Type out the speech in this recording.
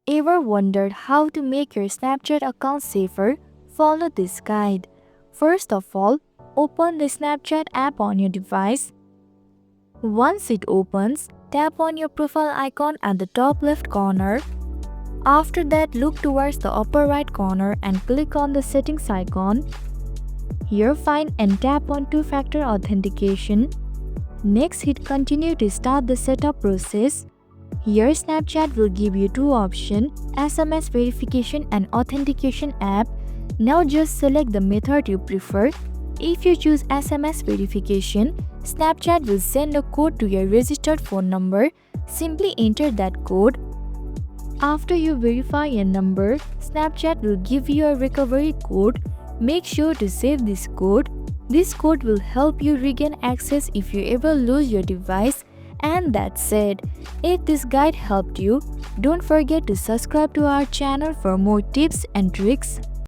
Ever wondered how to make your Snapchat account safer? Follow this guide. First of all, open the Snapchat app on your device. Once it opens, tap on your profile icon at the top left corner. After that, look towards the upper right corner and click on the settings icon. Here find and tap on two-factor authentication. Next, hit continue to start the setup process. Here Snapchat will give you two options, SMS verification and authentication app. Now just select the method you prefer. If you choose SMS verification, Snapchat will send a code to your registered phone number. Simply enter that code. After you verify your number, Snapchat will give you a recovery code. Make sure to save this code. This code will help you regain access if you ever lose your device. And that's it. If this guide helped you, don't forget to subscribe to our channel for more tips and tricks.